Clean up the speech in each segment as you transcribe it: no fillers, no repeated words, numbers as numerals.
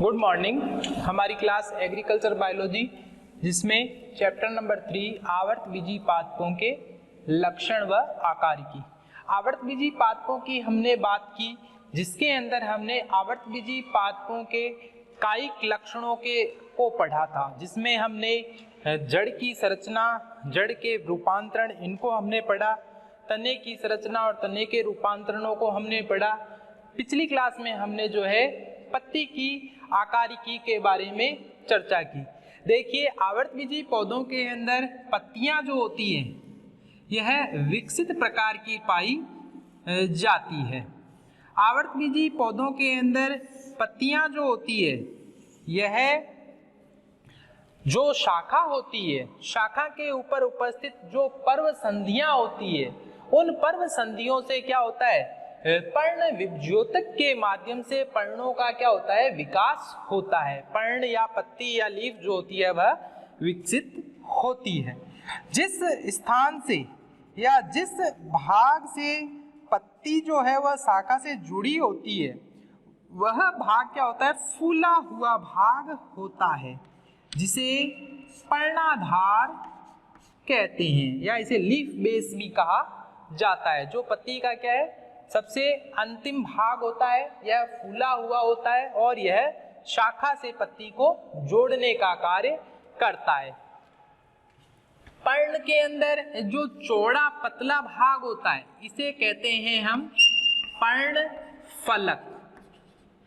Good morning. हमारी class agriculture biology जिसमें chapter number 3 आवर्तबीजी पादपों के लक्षण व आकारिकी। आवर्तबीजी पादपों की हमने बात की, जिसके अंदर हमने आवर्तबीजी पादपों के कायिक लक्षणों को पढ़ा था, जिसमें हमने जड़ की संरचना, जड़ के रूपांतरण, इनको हमने पढ़ा। तने की संरचना और तने के रूपांतरणों को हमने पढ़ा। पिछली क्लास में हमने जो है पत्ती की आकारिकी के बारे में चर्चा की। देखिए, आवर्तबीजी पौधों के अंदर पत्तियां जो होती हैं यह विकसित प्रकार की पाई जाती है। आवर्तबीजी पौधों के अंदर पत्तियां जो होती है यह जो शाखा होती है, शाखा के ऊपर उपस्थित जो पर्व संधियां होती है, उन पर्व संधियों से क्या होता है, पर्ण विभज्योतक के माध्यम से पर्णों का क्या होता है, विकास होता है। पर्ण या पत्ती या लीफ जो होती है वह विकसित होती है। जिस स्थान से या जिस भाग से पत्ती जो है वह शाखा से जुड़ी होती है, वह भाग क्या होता है, फूला हुआ भाग होता है, जिसे पर्णाधार कहते हैं, या इसे लीफ बेस भी कहा जाता है। जो पत्ती का क्या है, सबसे अंतिम भाग होता है, यह फूला हुआ होता है और यह शाखा से पत्ती को जोड़ने का कार्य करता है। पर्ण के अंदर जो चौड़ा पतला भाग होता है इसे कहते हैं हम पर्ण फलक।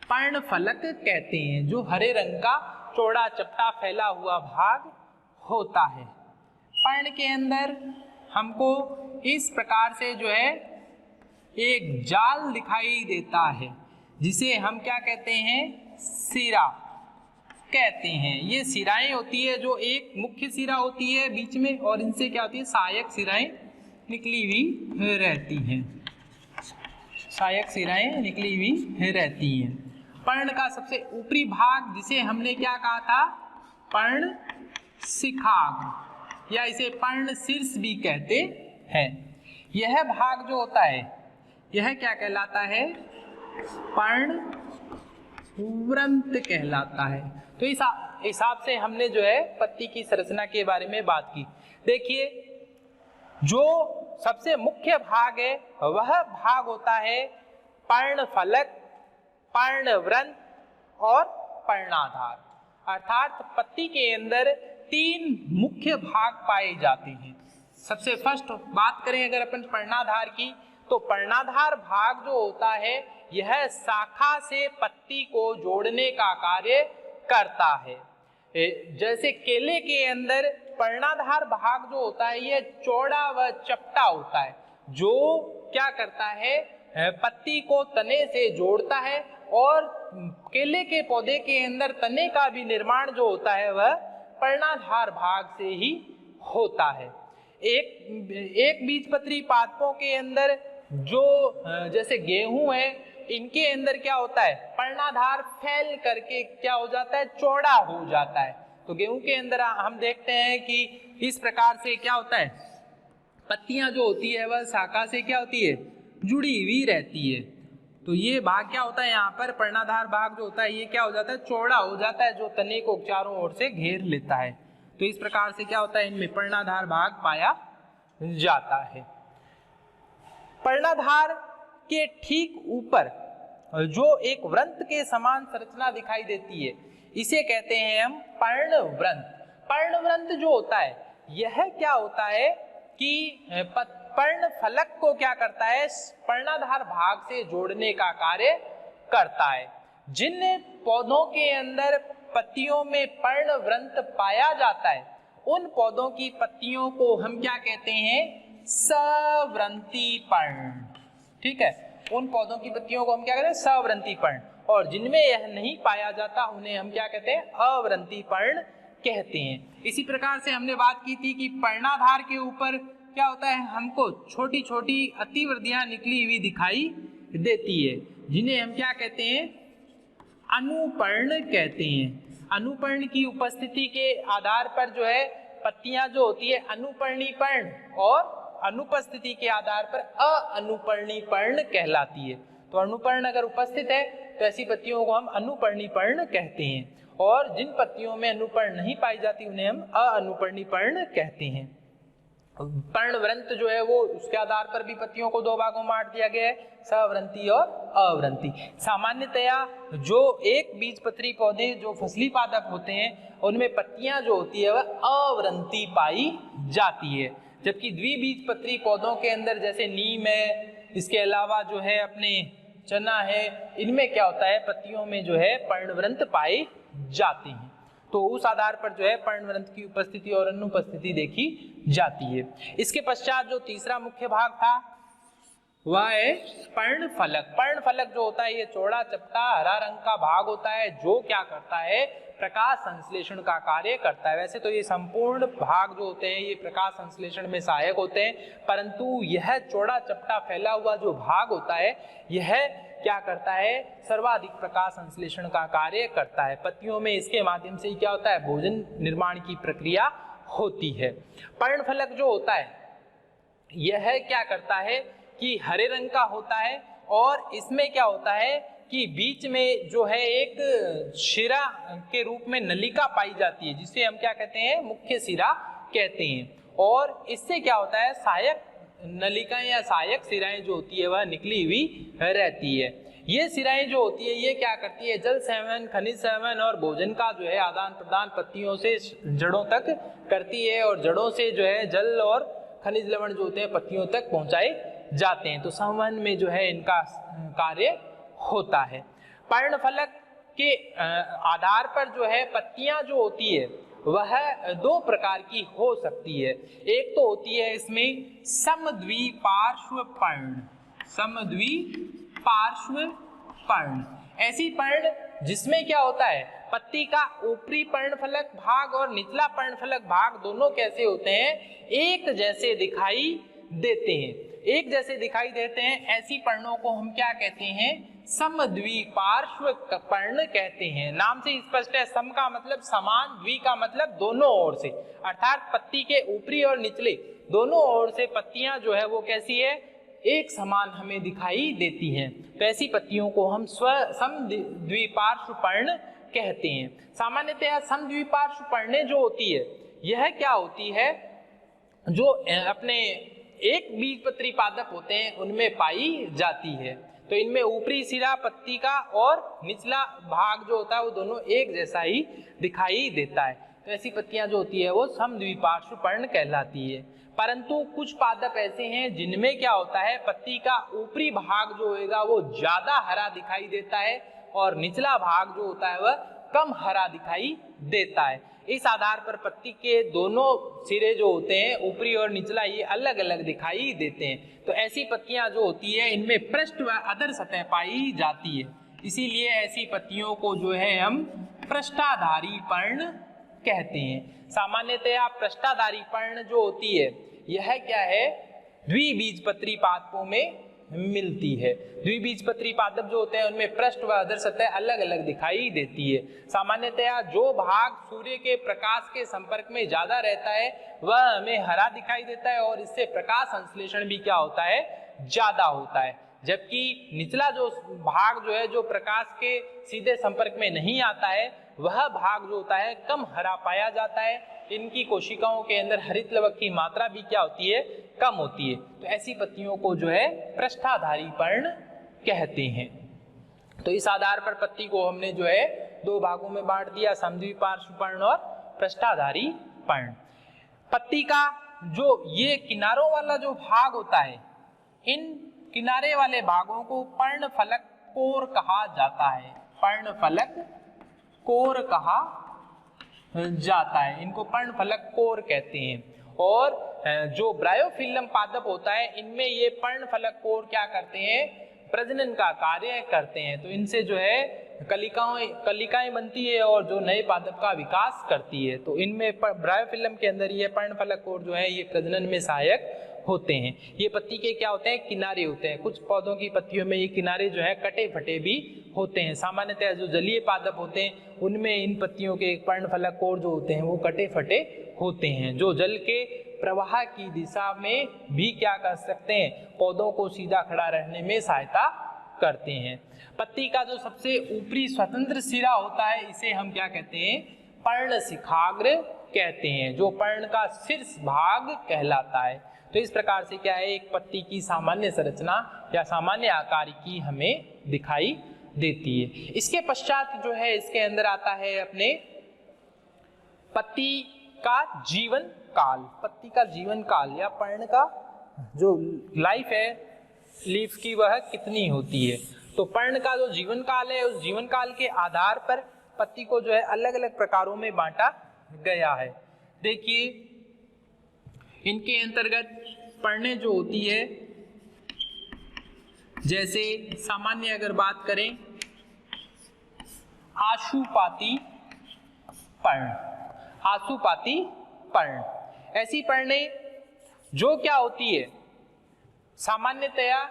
पर्ण फलक कहते हैं, जो हरे रंग का चौड़ा चपटा फैला हुआ भाग होता है। पर्ण के अंदर हमको इस प्रकार से जो है एक जाल दिखाई देता है, जिसे हम क्या कहते हैं, सिरा कहते हैं। ये सिराएं होती है, जो एक मुख्य सिरा होती है बीच में, और इनसे क्या होती है, सहायक सिराएं निकली हुई रहती हैं। सहायक सिराएं निकली हुई रहती हैं। पर्ण का सबसे ऊपरी भाग, जिसे हमने क्या कहा था, पर्ण शिखाग्र, या इसे पर्ण शीर्ष भी कहते हैं। यह भाग जो होता है यह क्या कहलाता है, पर्ण वृंत कहलाता है। तो इस हिसाब से हमने जो है पत्ती की संरचना के बारे में बात की। देखिए, जो सबसे मुख्य भाग है वह भाग होता है पर्ण फलक, पर्ण वृंत और पर्णाधार। अर्थात पत्ती के अंदर 3 मुख्य भाग पाए जाते हैं। सबसे फर्स्ट बात करें अगर अपन पर्णाधार की, तो पर्णाधार भाग जो होता है यह शाखा से पत्ती को जोड़ने का कार्य करता है। जैसे केले के अंदर पर्णाधार भाग जो होता है यह चौड़ा व चपटा होता है, जो क्या करता है, पत्ती को तने से जोड़ता है, और केले के पौधे के अंदर तने का भी निर्माण जो होता है वह पर्णाधार भाग से ही होता है। एक बीजपत्री पादपों के अंदर जो जैसे गेहूं है, इनके अंदर क्या होता है, पर्णाधार फैल करके क्या हो जाता है, चौड़ा हो जाता है। तो गेहूं के अंदर हम देखते हैं कि इस प्रकार से क्या होता है, पत्तियां जो होती है वह शाखा से क्या होती है, जुड़ी हुई रहती है। तो ये भाग क्या होता है, यहाँ पर पर्णाधार भाग जो होता है ये क्या हो जाता है, चौड़ा हो जाता है, जो तने को चारों ओर से घेर लेता है। तो इस प्रकार से क्या होता है, इनमें पर्णाधार भाग पाया जाता है। पर्णाधार के ठीक ऊपर जो एक वृंत के समान संरचना दिखाई देती है, इसे कहते हैं हम पर्णवृंत। पर्णवृंत जो होता है यह क्या होता है कि पर्ण फलक को क्या करता है, पर्णाधार भाग से जोड़ने का कार्य करता है। जिन पौधों के अंदर पत्तियों में पर्णवृंत पाया जाता है, उन पौधों की पत्तियों को हम क्या कहते हैं, सवृंती पर्ण। ठीक है, उन पौधों की पत्तियों को हम क्या कहते हैं, सवृंती पर्ण। और जिनमें यह नहीं पाया जाता उन्हें हम क्या कहते हैं, अवृंती पर्ण कहते हैं। इसी प्रकार से हमने बात की थी कि पर्णाधार के ऊपर क्या होता है, हमको छोटी छोटी अतिवृद्धियां निकली हुई दिखाई देती है, जिन्हें हम क्या कहते हैं, अनुपर्ण कहते हैं। अनुपर्ण की उपस्थिति के आधार पर जो है पत्तियां जो होती है अनुपर्णी पर्ण, और अनुपस्थिति के आधार पर अनुपर्णी पर्ण कहलाती है। तो अनुपर्ण अगर उपस्थित है तो ऐसी पत्तियों को हम अनुपर्णी पर्ण कहते हैं, और जिन पत्तियों में अनुपर्ण नहीं पाई जाती उन्हें हम अनुपर्णी पर्ण कहते हैं। पर्णवृंत जो है वो उसके आधार पर भी पत्तियों को दो भागों में बांट दिया गया है, सवृंती और अवृंती। सामान्यतया जो एक बीजपत्री पौधे जो फसली पादप होते हैं उनमें पत्तियां जो होती है वह अवृंती पाई जाती है, जबकि द्विबीजपत्री पौधों के अंदर जैसे नीम है, इसके अलावा जो है अपने चना है, इनमें क्या होता है पत्तियों में जो है पर्णवृंत पाए जाते हैं। तो उस आधार पर जो है पर्णवृंत की उपस्थिति और अनुपस्थिति देखी जाती है। इसके पश्चात जो तीसरा मुख्य भाग था वह है पर्णफलक। पर्णफलक जो होता है ये चौड़ा चपटा हरा रंग का भाग होता है जो क्या करता है प्रकाश संश्लेषण का कार्य करता है। वैसे तो ये संपूर्ण भाग जो होते हैं ये प्रकाश संश्लेषण में सहायक होते हैं, परंतु यह चौड़ा चपटा फैला हुआ जो भाग होता है यह क्या करता है सर्वाधिक प्रकाश संश्लेषण का कार्य करता है। पत्तियों में इसके माध्यम से क्या होता है भोजन निर्माण की प्रक्रिया होती है। पर्णफलक जो होता है यह क्या करता है कि हरे रंग का होता है, और इसमें क्या होता है कि बीच में जो है एक शिरा के रूप में नलिका पाई जाती है जिसे हम क्या कहते हैं मुख्य शिरा कहते हैं, और इससे क्या होता है सहायक नलिकाएं या सहायक सिराएं जो होती है वह निकली हुई रहती है। ये सिराएं जो होती है ये क्या करती है जल सेवन, खनिज सेवन और भोजन का जो है आदान प्रदान पत्तियों से जड़ों तक करती है, और जड़ों से जो है जल और खनिज लवण जो होते हैं पत्तियों तक पहुंचाए जाते हैं। तो संवहन में जो है इनका कार्य होता है। पर्णफलक के आधार पर जो है पत्तियां जो होती है वह दो प्रकार की हो सकती है। एक तो होती है इसमें समद्विपार्श्व पर्ण, समद्विपार्श्व पर्ण, ऐसी पर्ण जिसमें क्या होता है पत्ती का ऊपरी पर्णफलक भाग और निचला पर्णफलक भाग दोनों कैसे होते हैं एक जैसे दिखाई देते हैं, एक जैसे दिखाई देते हैं। ऐसी पर्णों को हम क्या कहते हैं समद्विपार्श्व पर्ण कहते हैं। नाम से स्पष्ट है, सम का मतलब समान, द्वि का मतलब दोनों ओर से, अर्थात पत्ती के ऊपरी और निचले दोनों ओर से पत्तियां जो है वो कैसी है एक समान हमें दिखाई देती हैं। तो ऐसी पत्तियों को हम समद्विपार्श्व पर्ण कहते हैं। सामान्यतः समद्विपार्श्व पर्णें जो होती है यह क्या होती है जो अपने एक बीजपत्री पादप होते हैं उनमें पाई जाती है। तो इनमें ऊपरी सिरा पत्ती का और निचला भाग जो होता है वो दोनों एक जैसा ही दिखाई देता है। तो ऐसी पत्तियां जो होती है वो समद्विपार्श्व पर्ण कहलाती है। परंतु कुछ पादप ऐसे हैं जिनमें क्या होता है पत्ती का ऊपरी भाग जो होगा वो ज्यादा हरा दिखाई देता है और निचला भाग जो होता है वह कम हरा दिखाई देता है। इस आधार पर पत्ती के दोनों सिरे जो होते हैं ऊपरी और निचला ये अलग अलग दिखाई देते हैं। तो ऐसी पत्तियां जो होती है इनमें पृष्ठ व अधर सतह पाई जाती है, इसीलिए ऐसी पत्तियों को जो है हम पृष्ठाधारी पर्ण कहते हैं। सामान्यतया पृष्ठाधारी पर्ण जो होती है यह क्या है द्विबीजपत्री पादपों में मिलती है। द्विबीजपत्री पादप जो होते हैं उनमें पृष्ठ व अधर सतह अलग अलग दिखाई देती है। सामान्यतया जो भाग सूर्य के प्रकाश के संपर्क में ज्यादा रहता है वह हमें हरा दिखाई देता है और इससे प्रकाश संश्लेषण भी क्या होता है ज्यादा होता है, जबकि निचला जो भाग जो है जो प्रकाश के सीधे संपर्क में नहीं आता है वह भाग जो होता है कम हरा पाया जाता है। इनकी कोशिकाओं के अंदर हरित लवक की मात्रा भी क्या होती है कम होती है। तो ऐसी पत्तियों को जो है पृष्ठाधारी पर्ण कहते हैं। तो इस आधार पर पत्ती को हमने जो है दो भागों में बांट दिया, समद्विपार्श्व पर्ण और पृष्ठाधारी पर्ण। पत्ती का जो ये किनारों वाला जो भाग होता है इन किनारे वाले भागों को पर्णफलक कोर कहा जाता है, पर्णफलक कोर कहा जाता है, इनको पर्णफलक कोर कहते हैं। और जो ब्रायोफिल्लम पादप होता है इनमें ये पर्णफलक कोर क्या करते हैं प्रजनन का कार्य करते हैं। तो इनसे जो है कलिकाएं बनती है और जो नए पादप का विकास करती है। तो इनमें ब्रायोफिल्लम के अंदर ये पर्णफलक कोर जो है ये प्रजनन में सहायक होते हैं। ये पत्ती के क्या होते हैं किनारे होते हैं। कुछ पौधों की पत्तियों में ये किनारे जो है कटे फटे भी होते हैं। सामान्यतः जो जलीय पादप होते हैं उनमें इन पत्तियों के पर्णफलक कोर जो होते हैं वो कटे फटे होते हैं, जो जल के प्रवाह की दिशा में भी क्या कर सकते हैं पौधों को सीधा खड़ा रहने में सहायता करते हैं। पत्ती का जो सबसे ऊपरी स्वतंत्र सिरा होता है इसे हम क्या कहते हैं, पर्णशिखाग्र कहते हैं, जो पर्ण का शीर्ष भाग कहलाता है। तो इस प्रकार से क्या है, एक पत्ती की सामान्य संरचना या सामान्य आकार की हमें दिखाई देती है। इसके पश्चात जो है इसके अंदर आता है अपने पत्ती का जीवन काल। पत्ती का जीवन काल या पर्ण का जो लाइफ है लीफ की वह कितनी होती है। तो पर्ण का जो जीवन काल है उस जीवन काल के आधार पर पत्ती को जो है अलग अलग प्रकारों में बांटा गया है। देखिए इनके अंतर्गत पर्णें जो होती है, जैसे सामान्य अगर बात करें आशुपाती पर्ण, आशुपाती पर्ण, ऐसी पर्णें जो क्या होती है सामान्यतया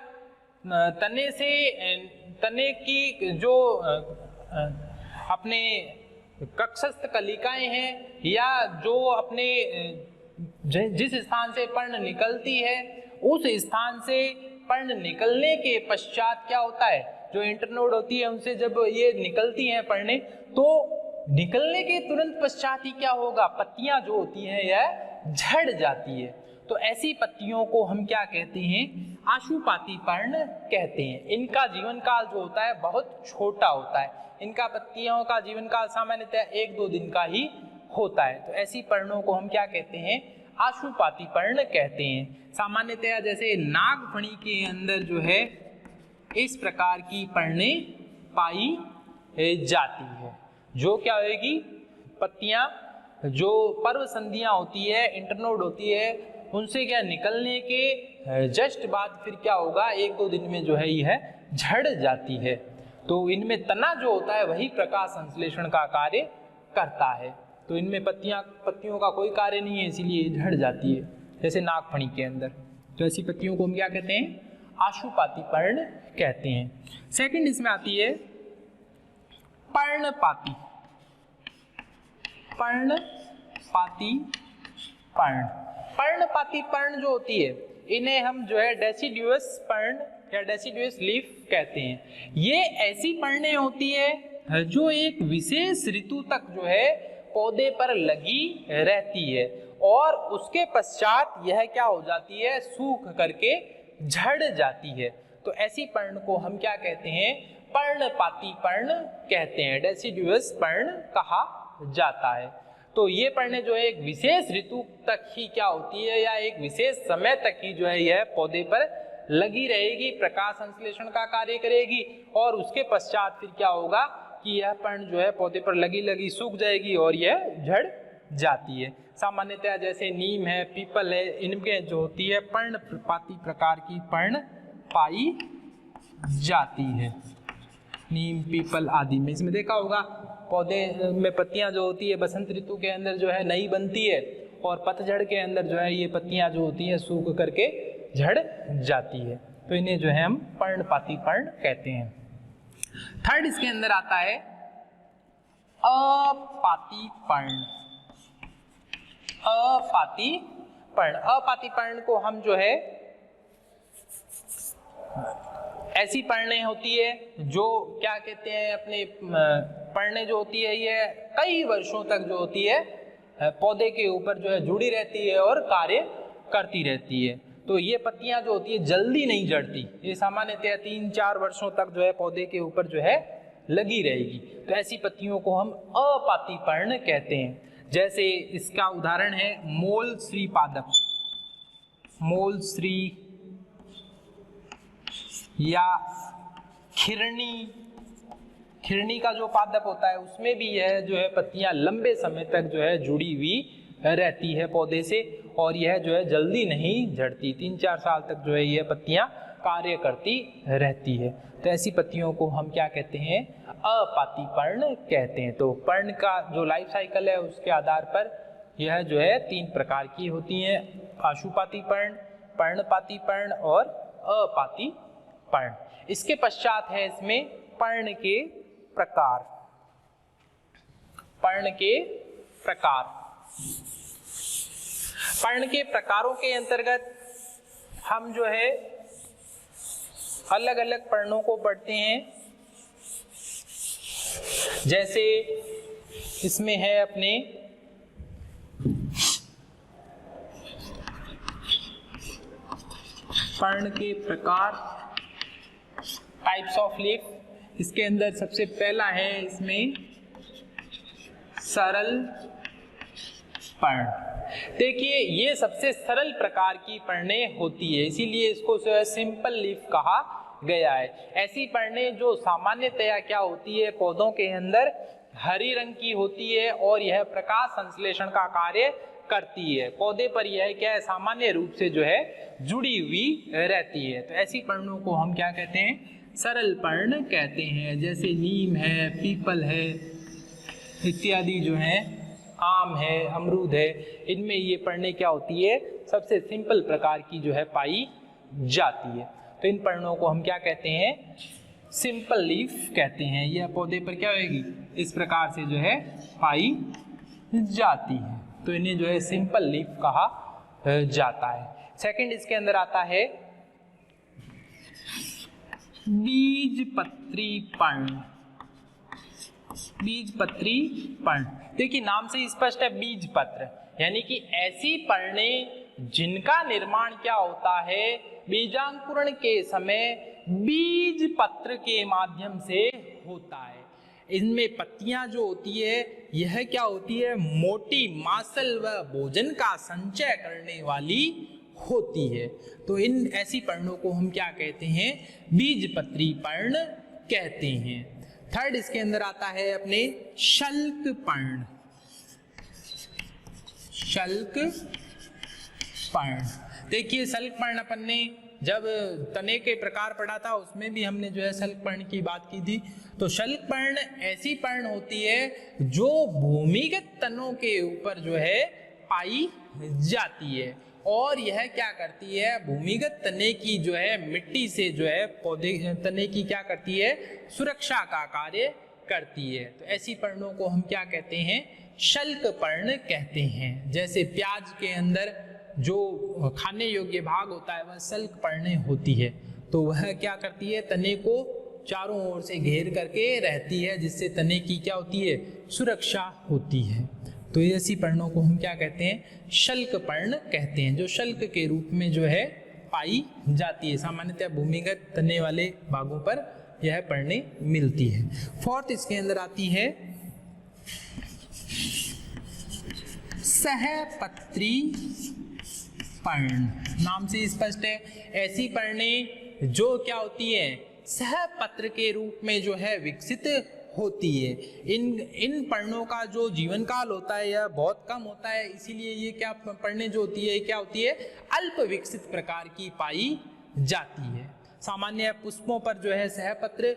तने की जो अपने कक्षस्थ कलिकाएं हैं या जो अपने जिस स्थान से पर्ण निकलती है उस स्थान से पर्ण निकलने के पश्चात क्या होता है, जो इंटरनोड होती है उनसे जब ये निकलती हैं पर्णें, तो निकलने के तुरंत पश्चात ही क्या होगा, पत्तियां जो होती हैं यह झड़ जाती है। तो ऐसी पत्तियों को हम क्या कहते हैं, आशुपाती पर्ण कहते हैं। इनका जीवन काल जो होता है बहुत छोटा होता है, इनका पत्तियों का जीवन काल सामान्यतः 1-2 दिन का ही होता है। तो ऐसी पर्णों को हम क्या कहते हैं, आशुपाती पर्ण कहते हैं। सामान्यतया जैसे नागफणी के अंदर जो है इस प्रकार की पर्णें पाई जाती है, जो क्या होगी, पत्तियां जो पर्व संधियां होती है, इंटरनोड होती है, उनसे क्या निकलने के जस्ट बाद फिर क्या होगा, 1-2 दिन में जो है यह झड़ जाती है। तो इनमें तना जो होता है वही प्रकाश संश्लेषण का कार्य करता है। तो इनमें पत्तियों का कोई कार्य नहीं है, इसीलिए झड़ जाती है, जैसे नागफणी के अंदर। तो ऐसी पत्तियों को हम क्या कहते हैं, आशुपाती पर्ण कहते हैं। सेकंड इसमें आती है पर्णपाती, पर्णपाती पर्ण। पर्णपाती पर्ण जो होती है इन्हें हम जो है डेसिडुअस पर्ण या डेसिडुअस लीफ कहते हैं। ये ऐसी पर्णें होती है जो एक विशेष ऋतु तक जो है पौधे पर लगी रहती है और उसके पश्चात यह क्या हो जाती है, सूख करके झड़ जाती है। तो ऐसी पर्ण को हम क्या कहते हैं, पर्णपाती पर्ण कहते हैं, डेसिडुअस पर्ण कहा जाता है। तो ये पर्णें जो है एक विशेष ऋतु तक ही क्या होती है या एक विशेष समय तक ही जो है यह पौधे पर लगी रहेगी, प्रकाश संश्लेषण का कार्य करेगी और उसके पश्चात फिर क्या होगा कि यह पर्ण जो है पौधे पर लगी सूख जाएगी और यह झड़ जाती है। सामान्यतया जैसे नीम है, पीपल है, इनमें जो होती है पर्णपाती प्रकार की पर्ण पाई जाती है। नीम, पीपल आदि में इसमें देखा होगा पौधे में पत्तियां जो होती है बसंत ऋतु के अंदर जो है नई बनती है और पतझड़ के अंदर जो है ये पत्तियां जो होती हैं सूख करके झड़ जाती है। तो इन्हें जो है हम पर्णपाती पर्ण कहते हैं। थर्ड इसके अंदर आता है अपाती पर्ण। अपाती पर्ण, अपाती पर्ण को हम जो है ऐसी पर्णें होती है जो क्या कहते हैं, अपने पर्णें जो होती है ये कई वर्षों तक जो होती है पौधे के ऊपर जो है जुड़ी रहती है और कार्य करती रहती है। तो ये पत्तियां जो होती है जल्दी नहीं झड़ती, ये सामान्यतः 3-4 वर्षों तक जो है पौधे के ऊपर जो है लगी रहेगी। तो ऐसी पत्तियों को हम अपाती पर्ण कहते हैं। जैसे इसका उदाहरण है मोल श्री पादप, मोल श्री या खिरनी। खिरनी का जो पादप होता है उसमें भी यह जो है पत्तियां लंबे समय तक जो है जुड़ी हुई रहती है पौधे से और यह जो है जल्दी नहीं झड़ती, 3-4 साल तक जो है यह पत्तियां कार्य करती रहती है। तो ऐसी पत्तियों को हम क्या कहते हैं, अपाती पर्ण कहते हैं। तो पर्ण का जो लाइफ साइकिल है उसके आधार पर यह जो है 3 प्रकार की होती हैं, आशुपाती पर्ण, पर्णपाती पर्ण और अपाती पर्ण। इसके पश्चात है इसमें पर्ण के प्रकार। पर्ण के प्रकार, पर्ण के प्रकारों के अंतर्गत हम जो है अलग अलग पर्णों को पढ़ते हैं। जैसे इसमें है अपने पर्ण के प्रकार, टाइप्स ऑफ लीफ। इसके अंदर सबसे पहला है इसमें सरल पर्ण। देखिए ये सबसे सरल प्रकार की पर्णें होती है, इसीलिए इसको जो है सिंपल लीफ कहा गया है। ऐसी पर्णें जो सामान्यतया क्या होती है, पौधों के अंदर हरी रंग की होती है और यह प्रकाश संश्लेषण का कार्य करती है। पौधे पर यह क्या है, सामान्य रूप से जो है जुड़ी हुई रहती है। तो ऐसी पर्णों को हम क्या कहते हैं, सरल पर्ण कहते हैं। जैसे नीम है, पीपल है इत्यादि जो है, आम है, अमरूद है, इनमें ये पर्णें क्या होती है, सबसे सिंपल प्रकार की जो है पाई जाती है। तो इन पर्णों को हम क्या कहते हैं, सिंपल लीफ कहते हैं। यह पौधे पर क्या होगी, इस प्रकार से जो है पाई जाती है, तो इन्हें जो है सिंपल लीफ कहा जाता है। सेकंड इसके अंदर आता है बीजपत्री पर्ण। बीजपत्री पर्ण, देखिए नाम से स्पष्ट है, बीज पत्र, यानी कि ऐसी पर्णें जिनका निर्माण क्या होता है, बीजांकुरण के समय बीज पत्र के माध्यम से होता है। इनमें पत्तियां जो होती है, यह क्या होती है, मोटी मांसल व भोजन का संचय करने वाली होती है। तो इन ऐसी पर्णों को हम क्या कहते हैं, बीजपत्री पर्ण कहते हैं। थर्ड इसके अंदर आता है अपने शल्क पर्ण। शल्क पर्ण, देखिए शल्क पर्ण अपन ने जब तने के प्रकार पढ़ा था, उसमें भी हमने जो है शल्क पर्ण की बात की थी। तो शल्क पर्ण ऐसी पर्ण होती है जो भूमिगत तनों के ऊपर जो है पाई जाती है, और यह क्या करती है, भूमिगत तने की जो है मिट्टी से जो है पौधे तने की क्या करती है, सुरक्षा का कार्य करती है। तो ऐसी पर्णों को हम क्या कहते हैं, शल्क पर्ण कहते हैं। जैसे प्याज के अंदर जो खाने योग्य भाग होता है वह शल्क पर्णें होती है, तो वह क्या करती है, तने को चारों ओर से घेर करके रहती है, जिससे तने की क्या होती है, सुरक्षा होती है। तो ऐसी पर्णों को हम क्या कहते हैं, शल्क पर्ण कहते हैं, जो शल्क के रूप में जो है पाई जाती है। सामान्यतः भूमिगत तने वाले भागों पर यह पर्णें मिलती है। फोर्थ इसके अंदर आती है सहपत्री पर्ण। नाम से स्पष्ट है, ऐसी पर्णें जो क्या होती है, सहपत्र के रूप में जो है विकसित होती है। इन पर्णों का जो जीवन काल होता है यह बहुत कम होता है, इसीलिए ये क्या पर्णें जो होती है, क्या होती है, अल्प विकसित प्रकार की पाई जाती है। सामान्य पुष्पों पर जो है सहपत्र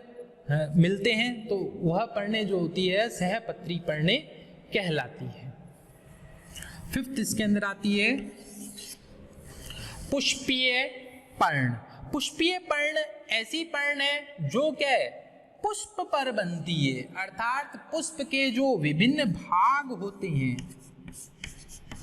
मिलते हैं, तो वह पर्णें जो होती है सहपत्री पर्णें कहलाती है। फिफ्थ इसके अंदर आती है पुष्पीय पर्ण। पुष्पीय पर्ण ऐसी पर्ण है जो क्या है, पुष्प पर बनती है, अर्थात पुष्प के जो विभिन्न भाग होते हैं,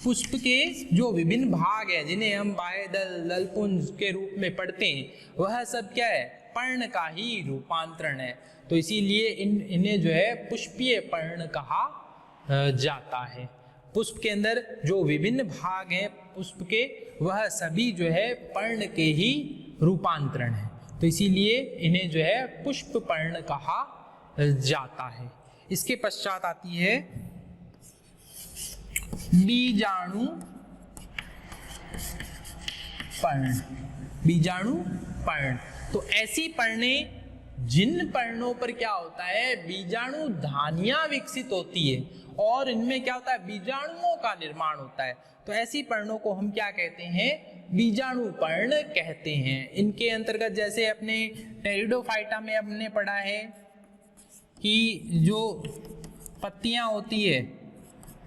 पुष्प के जो विभिन्न भाग है जिन्हें हम बाह्य दल, दलपुंज के रूप में पढ़ते हैं, वह सब क्या है, पर्ण का ही रूपांतरण है। तो इसीलिए इन्हें जो है पुष्पीय पर्ण कहा जाता है। पुष्प के अंदर जो विभिन्न भाग हैं पुष्प के, वह सभी जो है पर्ण के ही रूपांतरण है, तो इसीलिए इन्हें जो है पुष्प पर्ण कहा जाता है। इसके पश्चात आती है बीजाणु पर्ण। बीजाणु पर्ण, तो ऐसी पर्णें जिन पर्णों पर क्या होता है, बीजाणु धानियां विकसित होती है और इनमें क्या होता है, बीजाणुओं का निर्माण होता है। तो ऐसी पर्णों को हम क्या कहते हैं, बीजाणु पर्ण कहते हैं। इनके अंतर्गत जैसे अपने टेरिडोफाइटा में हमने पढ़ा है कि जो पत्तियां होती है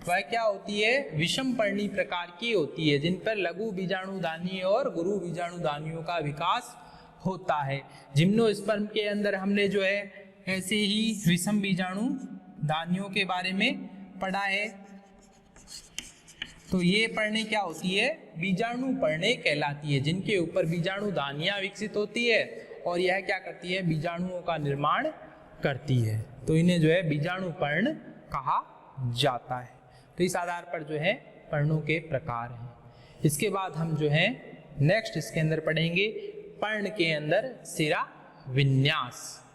वह क्या होती है, विषम पर्णी प्रकार की होती है, जिन पर लघु बीजाणुधानी और गुरु बीजाणुधानियों का विकास होता है। जिम्नोस्पर्म के अंदर हमने जो है ऐसे ही विषम बीजाणुधानियों के बारे में पढ़ा है। तो ये पर्णें क्या होती है, बीजाणु पर्णें कहलाती है, जिनके ऊपर बीजाणुधानियां विकसित होती है और यह क्या करती है, बीजाणुओं का निर्माण करती है। तो इन्हें जो है बीजाणु पर्ण कहा जाता है। तो इस आधार पर जो है पर्णों के प्रकार हैं। इसके बाद हम जो है नेक्स्ट इसके अंदर पढ़ेंगे पर्ण के अंदर शिरा विन्यास।